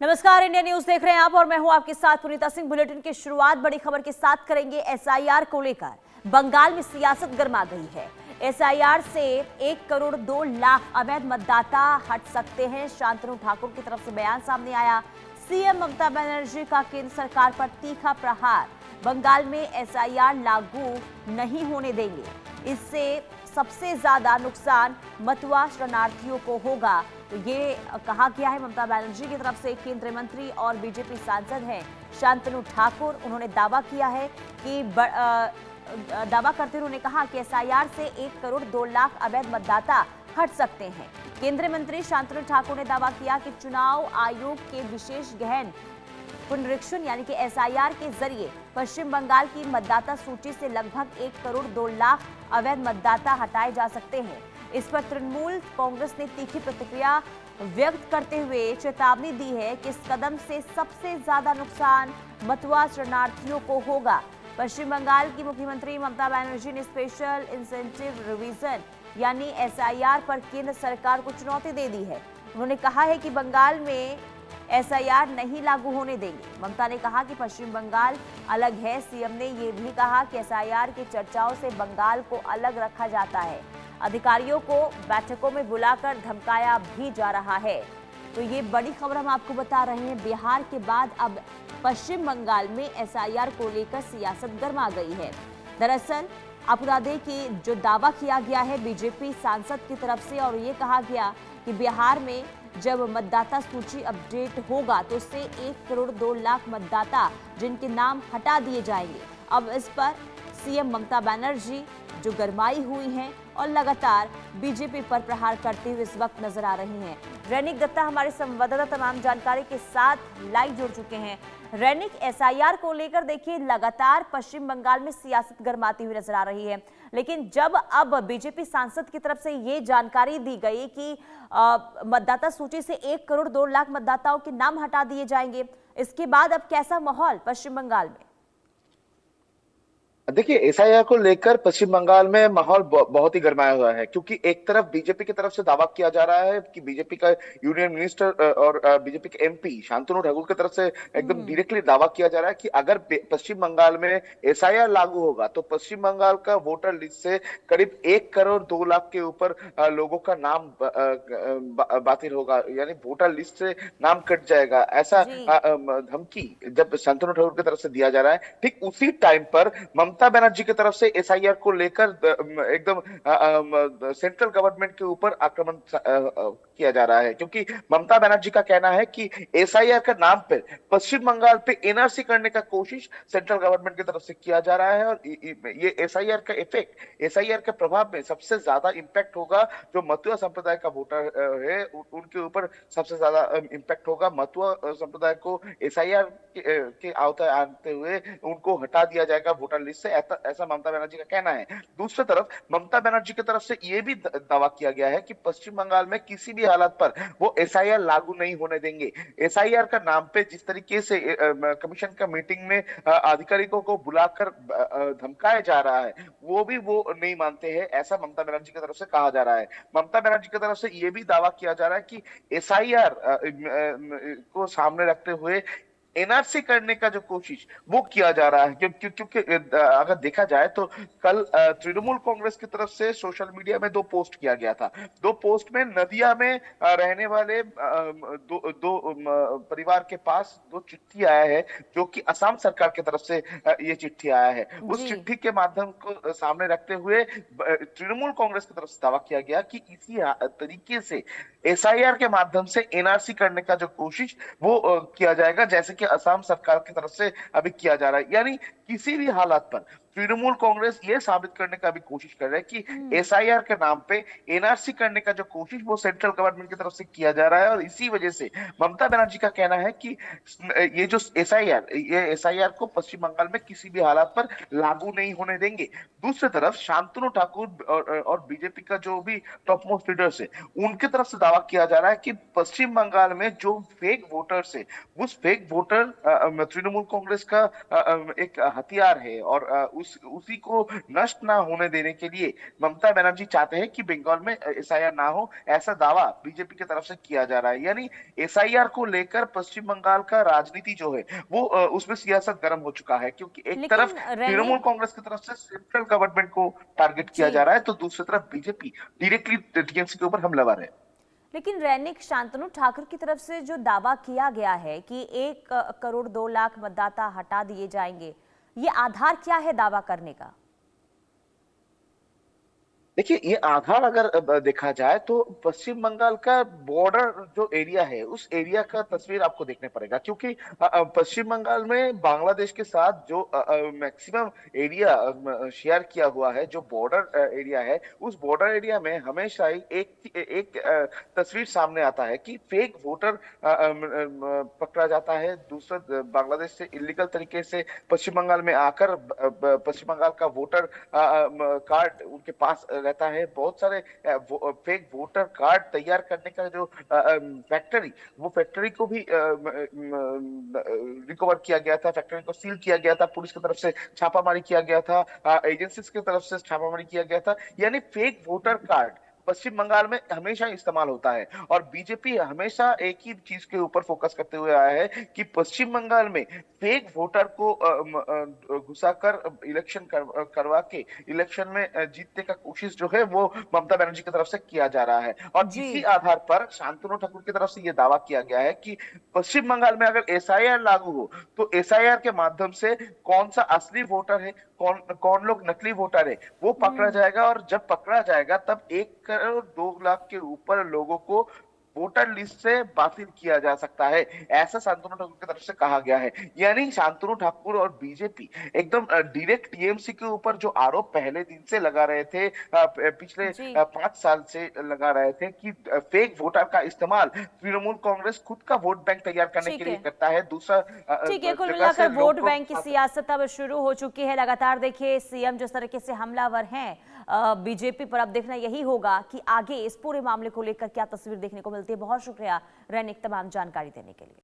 नमस्कार, India news देख रहे हैं आप और मैं हूं आपके साथ पुनीता सिंह। बुलेटिन की शुरुआत बड़ी खबर के साथ करेंगे। एसआईआर को लेकर बंगाल में सियासत गर्मा गई है। एसआईआर से 1 करोड़ 2 लाख अवैध मतदाता हट सकते हैं। शांतनु ठाकुर की तरफ से बयान सामने आया। सीएम ममता बनर्जी का केंद्र सरकार पर तीखा प्रहार। बंगाल में एसआईआर लागू नहीं होने देंगे। इससे सबसे ज्यादा नुकसान मतुआ शरणार्थियों को होगा, तो ये कहा गया है ममता बनर्जी की तरफ से। केंद्रीय मंत्री और बीजेपी सांसद हैं शांतनु ठाकुर। उन्होंने दावा किया है कि दावा करते हुए उन्होंने कहा कि एसआईआर से 1 करोड़ 2 लाख अवैध मतदाता हट सकते हैं। केंद्रीय मंत्री शांतनु ठाकुर ने दावा किया कि चुनाव आयोग के विशेष गहन पुनरीक्षण यानी कि एसआईआर के जरिए पश्चिम बंगाल की मतदाता सूची से लगभग 1 करोड़ 2 लाख अवैध मतदाता हटाए जा सकते हैं। इस पर तृणमूल कांग्रेस ने तीखी प्रतिक्रिया व्यक्त करते हुए चेतावनी दी है कि इस कदम से सबसे ज्यादा नुकसान मतुआ शरणार्थियों को होगा। पश्चिम बंगाल की मुख्यमंत्री ममता बनर्जी ने स्पेशल इंसेंटिव रिवीजन यानी एसआईआर पर केंद्र सरकार को चुनौती दे दी है। उन्होंने कहा है कि बंगाल में एसआईआर नहीं लागू होने देंगे। ममता ने कहा कि पश्चिम बंगाल अलग है। सीएम ने यह भी कहा कि एसआईआर की चर्चाओं से बंगाल को अलग रखा जाता है। अधिकारियों को बैठकों में बुलाकर धमकाया भी जा रहा है। तो ये बड़ी खबर हम आपको बता रहे हैं। बिहार के बाद अब पश्चिम बंगाल में एसआईआर को लेकर सियासत गर्मा गई है। दरअसल आपको बता दें कि जो दावा किया गया है बीजेपी सांसद की तरफ से, और ये कहा गया कि बिहार में जब मतदाता सूची अपडेट होगा तो उससे 1 करोड़ 2 लाख मतदाता जिनके नाम हटा दिए जाएंगे। अब इस पर सीएम ममता बनर्जी जो गरमाई हुई हैं और लगातार बीजेपी पर प्रहार करते हुए इस वक्त नजर आ रही हैं। रैनिक दत्ता हमारे संवाददाता तमाम जानकारी के साथ लाइव जुड़ चुके हैं। रैनिक, एसआईआर को लेकर देखिए लगातार पश्चिम बंगाल में सियासत गरमाती हुई नजर आ रही है, लेकिन जब अब बीजेपी सांसद की तरफ से ये जानकारी दी गई कि मतदाता सूची से 1 करोड़ 2 लाख मतदाताओं के नाम हटा दिए जाएंगे, इसके बाद अब कैसा माहौल पश्चिम बंगाल में? देखिए, एसआईआर को लेकर पश्चिम बंगाल में माहौल बहुत ही गर्माया हुआ है, क्योंकि एक तरफ बीजेपी की तरफ से दावा किया जा रहा है कि बीजेपी का यूनियन मिनिस्टर और बीजेपी के एमपी शांतनु ठाकुर की तरफ से एकदम डायरेक्टली दावा किया जा रहा है कि अगर पश्चिम बंगाल में एसआईआर लागू होगा तो पश्चिम बंगाल का वोटर लिस्ट से करीब 1 करोड़ 2 लाख के ऊपर लोगों का नाम बातिल होगा, यानी वोटर लिस्ट से नाम कट जाएगा। ऐसा धमकी जब शांतनु ठाकुर की तरफ से दिया जा रहा है, ठीक उसी टाइम पर ममता बनर्जी की तरफ से एसआईआर को लेकर एकदम सेंट्रल गवर्नमेंट के ऊपर आक्रमण किया जा रहा है, क्योंकि ममता बनर्जी का कहना है कि एसआईआर का नाम पे पश्चिम बंगाल पे एनआरसी करने का कोशिश सेंट्रल गवर्नमेंट की तरफ से किया जा रहा है। और ये एसआईआर का इफेक्ट, एसआईआर के प्रभाव में सबसे ज्यादा इंपैक्ट होगा जो मतुआ संप्रदाय का वोटर है, उनके ऊपर सबसे ज्यादा इंपैक्ट होगा। मतुआ संप्रदाय को एसआईआर के आवताय आते हुए उनको हटा दिया जाएगा वोटर लिस्ट से, ऐसा ममता बनर्जी का कहना है। दूसरी तरफ ममता बनर्जी की तरफ से यह भी दावा किया गया है कि पश्चिम बंगाल में किसी भी हालत पर वो एसआईआर लागू नहीं होने देंगे। एसआईआर का नाम पे जिस तरीके से कमीशन का मीटिंग में अधिकारियों को बुलाकर धमकाया जा रहा है, वो नहीं मानते हैं, ऐसा ममता बनर्जी की तरफ से कहा जा रहा है। ममता बनर्जी की तरफ से यह भी दावा किया जा रहा है कि एसआईआर को सामने रखते हुए एनआरसी करने का जो कोशिश वो किया जा रहा है, क्योंकि अगर देखा जाए तो कल तृणमूल कांग्रेस की तरफ से सोशल मीडिया में 2 पोस्ट किया गया था। 2 पोस्ट में नदिया में रहने वाले दो परिवार के पास 2 चिट्ठी आया है, जो कि असम सरकार की तरफ से ये चिट्ठी आया है। उस चिट्ठी के माध्यम को सामने रखते हुए तृणमूल कांग्रेस की तरफ से दावा किया गया कि इसी तरीके से एसआईआर के माध्यम से एनआरसी करने का जो कोशिश वो किया जाएगा, जैसे कि असम सरकार की तरफ से अभी किया जा रहा है। यानी किसी भी हालात पर तृणमूल कांग्रेस ये साबित करने का भी कोशिश कर रहा है कि एसआईआर के नाम पे एनआरसी करने का जो कोशिश वो सेंट्रल गवर्नमेंट की तरफ से किया जा रहा है। और इसी वजह से ममता बनर्जी का कहना है कि ये जो एसआईआर को पश्चिम बंगाल में किसी भी हालात पर लागू नहीं होने देंगे। दूसरी तरफ शांतनु ठाकुर और बीजेपी का जो भी टॉप मोस्ट लीडर्स है, उनकी तरफ से दावा किया जा रहा है कि पश्चिम बंगाल में जो फेक वोटर्स है, उस फेक वोटर तृणमूल कांग्रेस का एक हथियार है, और उसी को नष्ट ना होने देने के लिए ममता बनर्जी चाहते हैं कि बंगाल में एसआईआर ना हो, ऐसा दावा बीजेपी की तरफ से किया जा रहा है। यानी एसआईआर को लेकर पश्चिम बंगाल का राजनीति जो है वो उसमें सियासत गर्म हो चुका है, क्योंकि एक तरफ लेकिन तृणमूल रैनिक कांग्रेस की तरफ से सेंट्रल गवर्नमेंट को टारगेट किया जा जी, रहा है, तो दूसरी तरफ बीजेपी डायरेक्टली टीएमसी के ऊपर हमलावर है। लेकिन रैनिक शांतनु ठाकुर की तरफ से जो दावा किया गया है कि 1 करोड़ 2 लाख मतदाता हटा दिए जाएंगे, ये आधार क्या है दावा करने का? देखिए, ये आधार अगर देखा जाए तो पश्चिम बंगाल का बॉर्डर जो एरिया है उस एरिया का तस्वीर आपको देखने पड़ेगा, क्योंकि पश्चिम बंगाल में बांग्लादेश के साथ जो मैक्सिमम एरिया शेयर किया हुआ है, जो बॉर्डर एरिया है, उस बॉर्डर एरिया में हमेशा ही एक तस्वीर सामने आता है कि फेक वोटर पकड़ा जाता है। दूसरा, बांग्लादेश से इलीगल तरीके से पश्चिम बंगाल में आकर पश्चिम बंगाल का वोटर कार्ड उनके पास रहता है। बहुत सारे फेक वोटर कार्ड तैयार करने का जो फैक्ट्री, वो फैक्ट्री को भी रिकवर किया गया था, फैक्ट्री को सील किया गया था, पुलिस की तरफ से छापामारी किया गया था, एजेंसीज की तरफ से छापामारी किया गया था। यानी फेक वोटर कार्ड पश्चिम बंगाल में हमेशा इस्तेमाल होता है, और बीजेपी हमेशा एक ही चीज के ऊपर फोकस करते हुए आया है कि पश्चिम बंगाल में फेक वोटर को घुसाकर इलेक्शन करवा के इलेक्शन में जीतने का कोशिश जो है वो ममता बनर्जी की तरफ से किया जा रहा है। और जी, इसी आधार पर शांतनु ठाकुर की तरफ से यह दावा किया गया है कि पश्चिम बंगाल में अगर एसआईआर लागू हो तो एसआईआर के माध्यम से कौन सा असली वोटर है, कौन कौन लोग नकली वोटर है, वो पकड़ा जाएगा, और जब पकड़ा जाएगा तब 1 करोड़ 2 लाख के ऊपर लोगों को वोटर लिस्ट से बातिल किया जा सकता है, ऐसा शांतनु ठाकुर की तरफ से कहा गया है। यानी शांतनु ठाकुर और बीजेपी एकदम डायरेक्ट टीएमसी के ऊपर जो आरोप पहले दिन से लगा रहे थे, पिछले जी, 5 साल से लगा रहे थे कि फेक वोटर का इस्तेमाल तृणमूल कांग्रेस खुद का वोट बैंक तैयार करने के ठीक लिए है। करता है। दूसरा ठीक है, कुल जगह से मिलाकर वोट लोगों बैंक की सियासत अब शुरू हो चुकी है। लगातार देखिए सीएम जिस तरीके से हमलावर हैं बीजेपी पर, अब देखना यही होगा कि आगे इस पूरे मामले को लेकर क्या तस्वीर देखने को मिलती है। बहुत शुक्रिया रैनिक तमाम जानकारी देने के लिए।